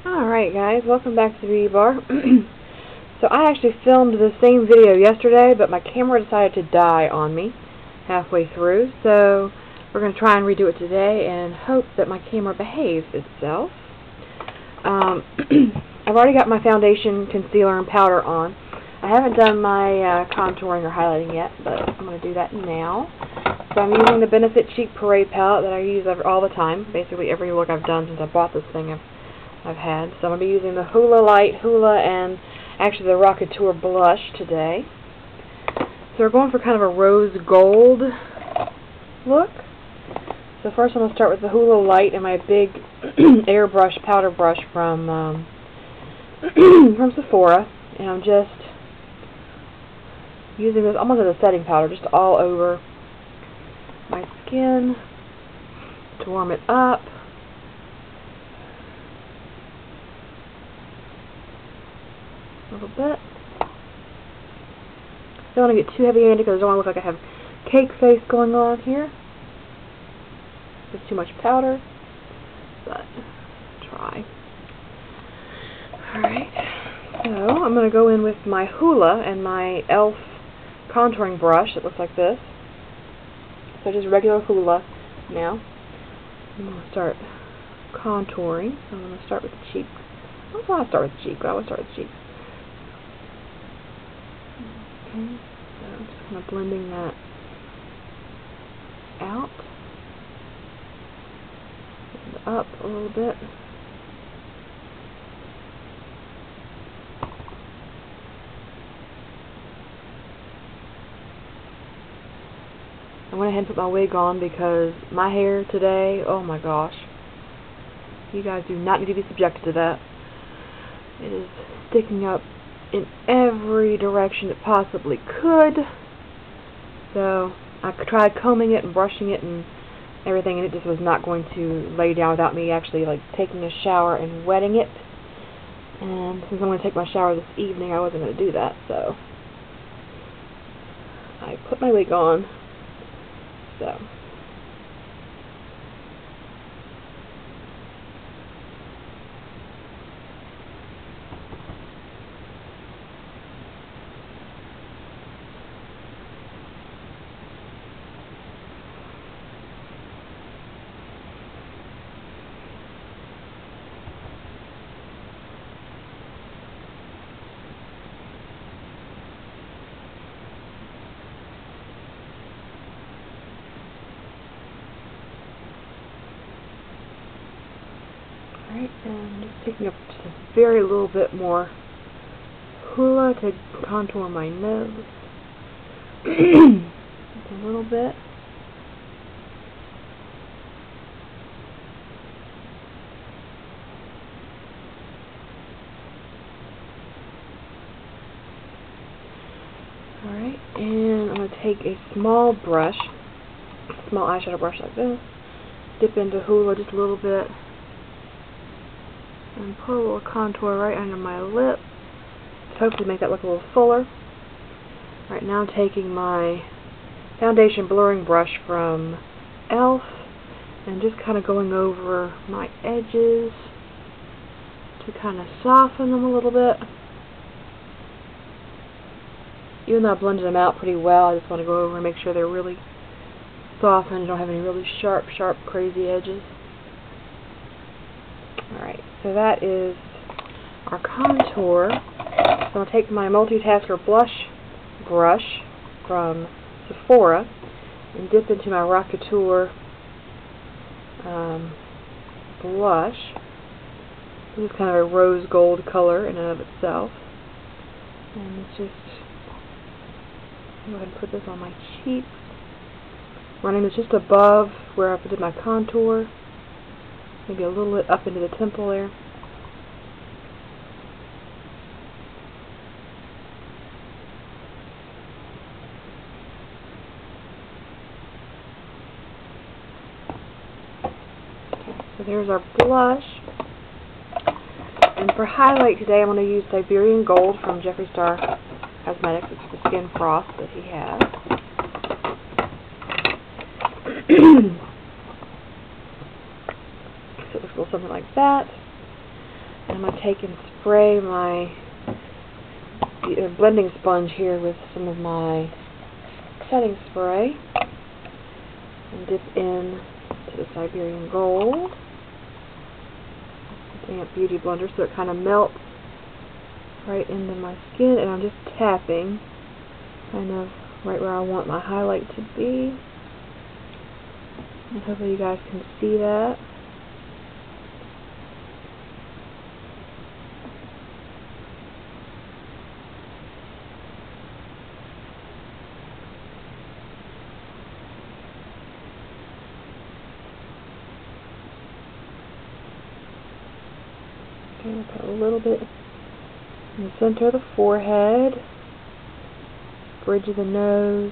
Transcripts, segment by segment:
Alright guys, welcome back to the Beauty Bar. So I actually filmed the same video yesterday, but my camera decided to die on me halfway through, so we're going to try and redo it today and hope that my camera behaves itself. I've already got my foundation, concealer, and powder on. I haven't done my contouring or highlighting yet, but I'm going to do that now. So I'm using the Benefit Cheek Parade palette that I use all the time. Basically every look I've done since I bought this thing I've had. So I'm going to be using the Hoola Lite, Hoola, and actually the Rocketeur blush today. So we're going for kind of a rose gold look. So first I'm going to start with the Hoola Lite and my big airbrush powder brush from from Sephora, and I'm just using this almost as a setting powder, just all over my skin to warm it up. A little bit. Don't want to get too heavy-handed because I don't want to look like I have cake face going on here. There's too much powder, but try. Alright, so I'm going to go in with my Hoola and my e.l.f. contouring brush that looks like this. So just regular Hoola now. I'm going to start contouring. So I'm going to start with the cheeks. I don't want to start with the cheek, but I want to start with the cheeks. Okay, so I'm just kind of blending that out. And up a little bit. I went ahead and put my wig on because my hair today, oh my gosh, you guys do not need to be subjected to that. It is sticking up in every direction it possibly could. So I tried combing it and brushing it and everything, and it just was not going to lay down without me actually like taking a shower and wetting it. And since I'm going to take my shower this evening, I wasn't going to do that, so I put my wig on. So alright, and just taking up just a very little bit more Hoola to contour my nose. Just a little bit. Alright, and I'm going to take a small brush, small eyeshadow brush like this, dip into Hoola just a little bit, and put a little contour right under my lip to hopefully make that look a little fuller. Right now I'm taking my foundation blurring brush from e.l.f. and just kind of going over my edges to kind of soften them a little bit. Even though I blended them out pretty well, I just want to go over and make sure they're really softened and don't have any really sharp, crazy edges. Alright, so that is our contour. So I'll take my multitasker blush brush from Sephora and dip into my Rocketeur blush. This is kind of a rose gold color in and of itself. And it's just, go ahead and put this on my cheeks. Running this just above where I did my contour. Maybe a little bit up into the temple there. Okay, so there's our blush. And for highlight today, I'm going to use Siberian Gold from Jeffree Starr Cosmetics. It's the Skin Frost that he has. So it looks a little something like that. I'm going to take and spray my blending sponge here with some of my setting spray and dip in to the Siberian Gold. Damp Beauty Blender so it kind of melts right into my skin, and I'm just tapping kind of right where I want my highlight to be. And hopefully you guys can see that. Okay, we'll put a little bit in the center of the forehead, bridge of the nose,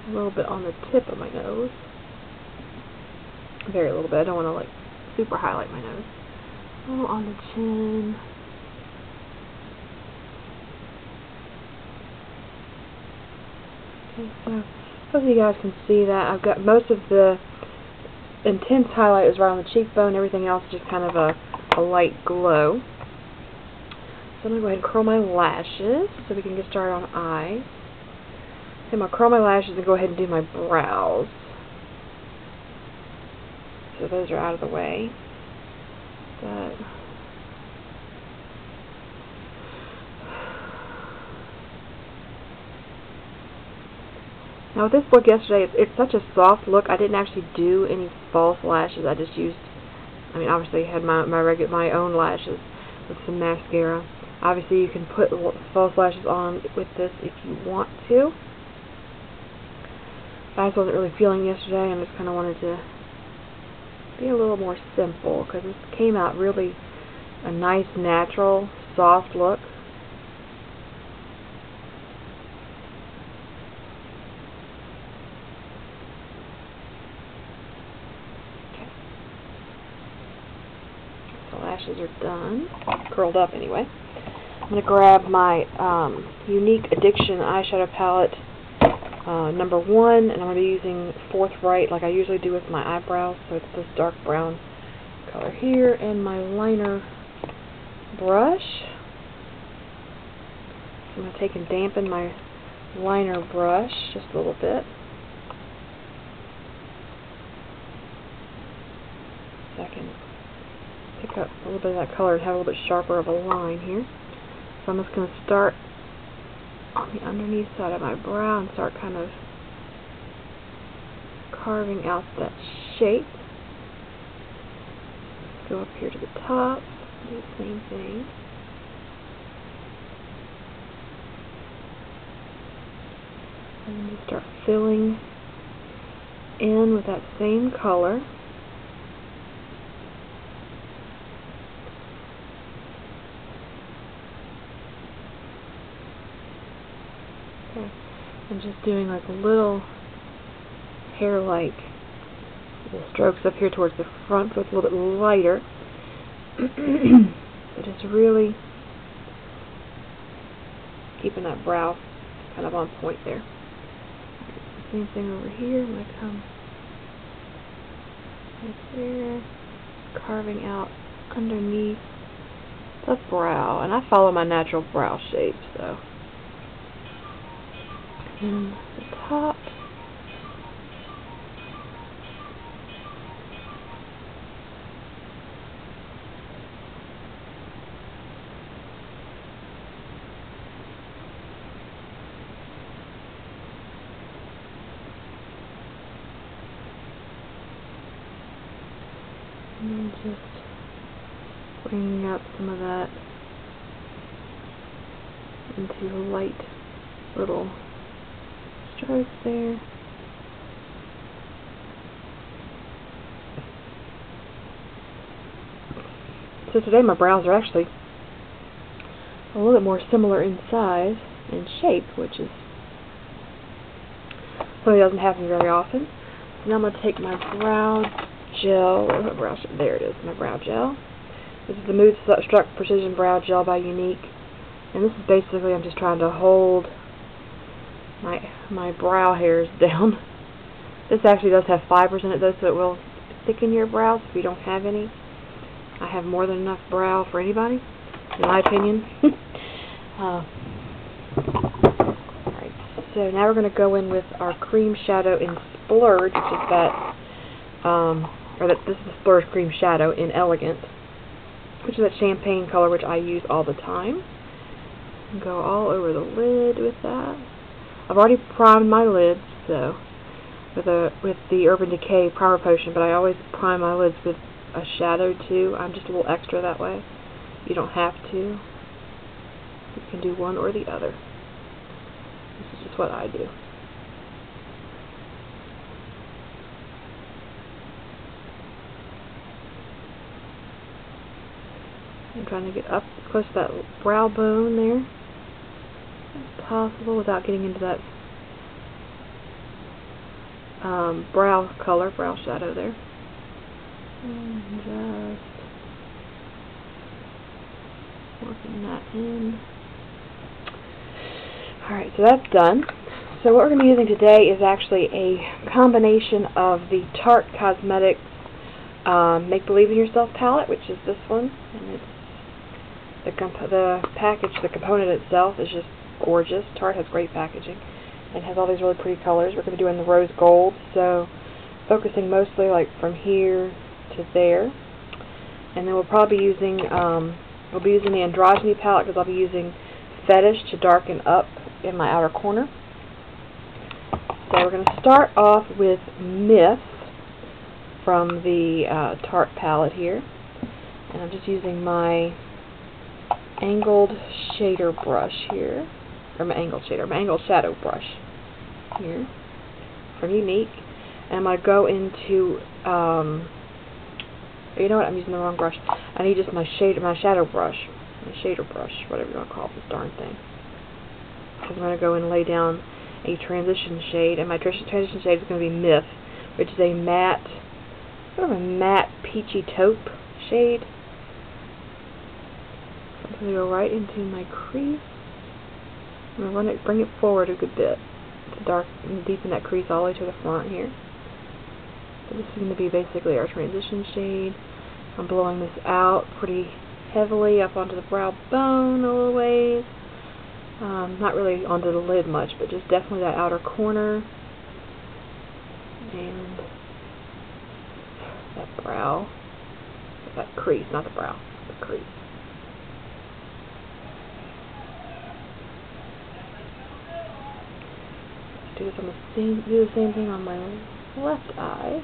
a little bit on the tip of my nose, very little bit. I don't want to like super highlight my nose. A little on the chin. Okay, so hopefully you guys can see that. I've got most of the intense highlight is right on the cheekbone. Everything else is just kind of a light glow. So I'm going to go ahead and curl my lashes so we can get started on eyes. I'm going to curl my lashes and go ahead and do my brows. So those are out of the way. But now with this look yesterday, it's such a soft look. I didn't actually do any false lashes. I just used, I mean, obviously I had my own lashes with some mascara. Obviously you can put false lashes on with this if you want to. I just wasn't really feeling yesterday, and just kind of wanted to be a little more simple because this came out really a nice, natural, soft look. Okay. The lashes are done, curled up anyway. I'm going to grab my Younique Addiction Eye Shadow palette. Number 1, and I'm going to be using Forthright like I usually do with my eyebrows, so it's this dark brown color here, and my liner brush. So I'm going to take and dampen my liner brush just a little bit. So I can pick up a little bit of that color and have a little bit sharper of a line here. So I'm just going to start on the underneath side of my brow and start kind of carving out that shape. Go up here to the top, do the same thing. And then just start filling in with that same color. I'm just doing like a little hair-like little strokes up here towards the front, so it's a little bit lighter. But it's really keeping that brow kind of on point there. Same thing over here. I'm going to come right there, carving out underneath the brow. And I follow my natural brow shape, so. And the top. And then just bringing out some of that into light little strokes there. So today my brows are actually a little bit more similar in size and shape, which is something that doesn't happen very often. So now I'm going to take my brow gel, there it is, my brow gel. This is the Moodstruck Precision Brow Gel by Younique. And this is basically, I'm just trying to hold my brow hairs down. This actually does have fibers in it though, so thicken your brows if you don't have any. I have more than enough brow for anybody, in my opinion. Alright, so now we're going to go in with our cream shadow in Splurge, which is that, this is the Splurge cream shadow in Elegant, which is that champagne color which I use all the time. Go all over the lid with that. I've already primed my lids, so with the Urban Decay Primer Potion, but I always prime my lids with a shadow too. I'm just a little extra that way. You don't have to. You can do one or the other. This is just what I do. I'm trying to get up close to that brow bone there as possible without getting into that brow color, brow shadow there. And just working that in. Alright, so that's done. So what we're going to be using today is actually a combination of the Tarte Cosmetics Make Believe in Yourself palette, which is this one, and it's the package, the component itself is just gorgeous. Tarte has great packaging and has all these really pretty colors. We're going to be doing the rose gold, so focusing mostly like from here to there. And then we'll probably be using the Androgyny palette, because I'll be using Fetish to darken up in my outer corner. So we're going to start off with Myth from the Tarte palette here, and I'm just using my angled shader brush here, or my angled shadow brush here from Younique, and I'm going to go into, you know what, I'm using the wrong brush. I need just my shadow brush, my shader brush, whatever you want to call this darn thing. So I'm going to go and lay down a transition shade, and my transition shade is going to be Myth, which is a matte, sort of a matte peachy taupe shade. I'm going to go right into my crease. I'm going to bring it forward a good bit to deepen that crease all the way to the front here. So this is going to be basically our transition shade. I'm blowing this out pretty heavily up onto the brow bone a little ways. Not really onto the lid much, but just definitely that outer corner. And that brow. That crease, not the brow, the crease. Do the same thing on my left eye.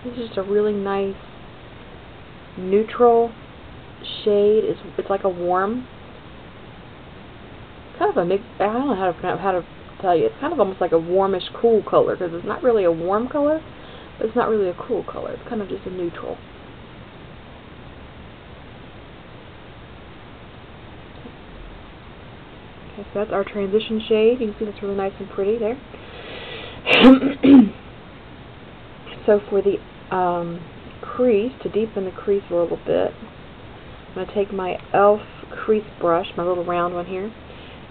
This is just a really nice neutral shade. It's like a warm, kind of a mix. I don't know how to tell you. It's kind of almost like a warmish cool color, because it's not really a warm color, but it's not really a cool color. It's kind of just a neutral. Okay, so that's our transition shade. You can see that's really nice and pretty there. So for the crease, to deepen the crease a little bit, I'm going to take my e.l.f. crease brush, my little round one here,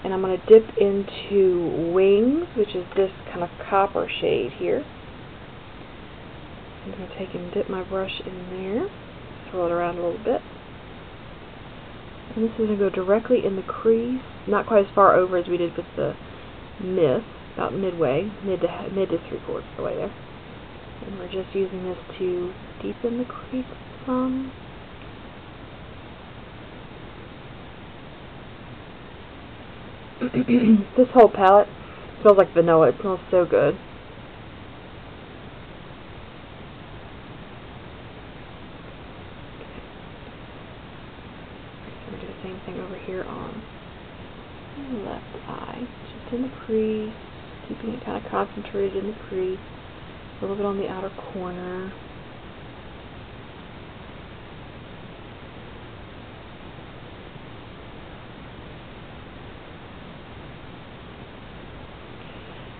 and I'm going to dip into Wings, which is this kind of copper shade here. I'm going to take and dip my brush in there, swirl it around a little bit. And this is going to go directly in the crease, not quite as far over as we did with the Myth, about midway, mid to 3/4 the way there. And we're just using this to deepen the crease some. This whole palette smells like vanilla. It smells so good. I'm going to do the same thing over here on the left eye. Just in the crease, keeping it kind of concentrated in the crease. A little bit on the outer corner.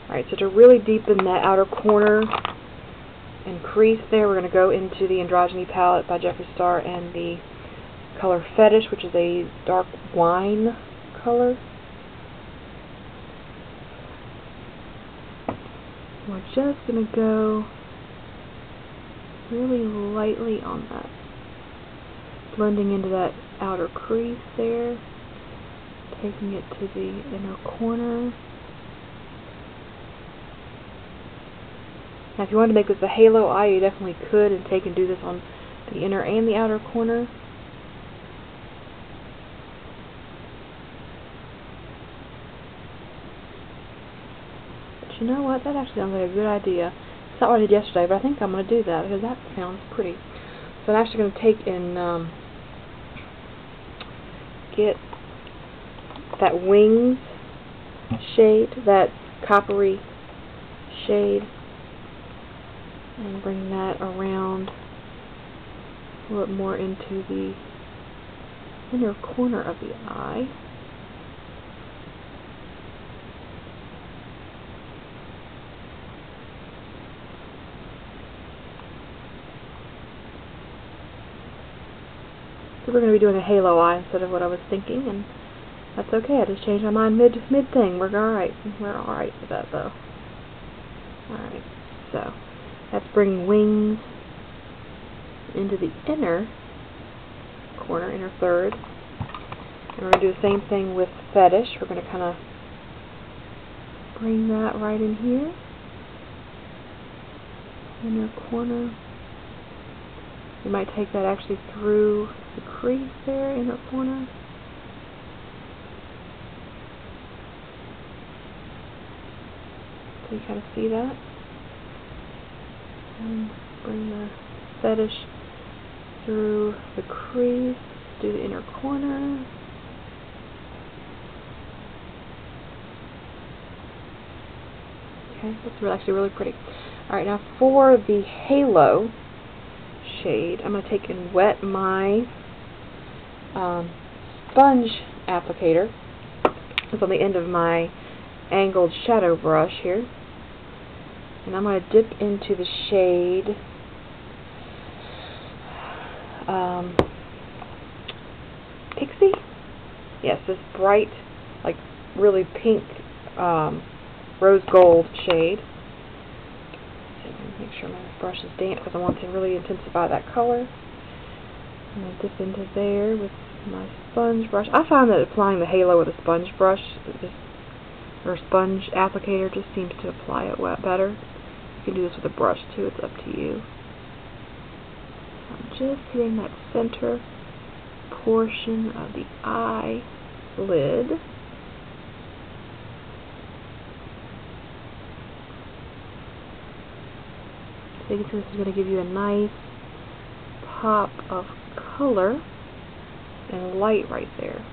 Alright, so to really deepen that outer corner and crease there, we're going to go into the Androgyny palette by Jeffree Starr and the color Fetish, which is a dark wine color. we're just going to go really lightly on that, blending into that outer crease there, taking it to the inner corner. Now if you wanted to make this a halo eye, you definitely could and take and do this on the inner and the outer corner. But you know what, that actually sounds like a good idea. It's not what I did yesterday, but I think I'm going to do that because that sounds pretty. So I'm actually going to take and get that Wings shade, that coppery shade, and bring that around a little more into the inner corner of the eye. So we're going to be doing a halo eye instead of what I was thinking, and that's okay. I just changed my mind mid thing. We're alright. We're alright with that though. Alright, so that's bringing Wings into the inner corner, inner third. And we're going to do the same thing with Fetish. We're going to kind of bring that right in here. Inner corner. You might take that actually through the crease there, inner corner. So you kind of see that. And bring the Fetish through the crease, do the inner corner. Okay, that's actually really pretty. Alright, now for the halo shade, I'm going to take and wet my sponge applicator. It's on the end of my angled shadow brush here. And I'm going to dip into the shade Pixie? Yes, this bright, like really pink rose gold shade. Make sure my brush is damp because I want to really intensify that color. I'm going to dip into there with my sponge brush. I find that applying the halo with a sponge brush or sponge applicator just seems to apply it better. You can do this with a brush too, it's up to you. So I'm just hitting that center portion of the eyelid. So you can see this is going to give you a nice pop of color and light right there.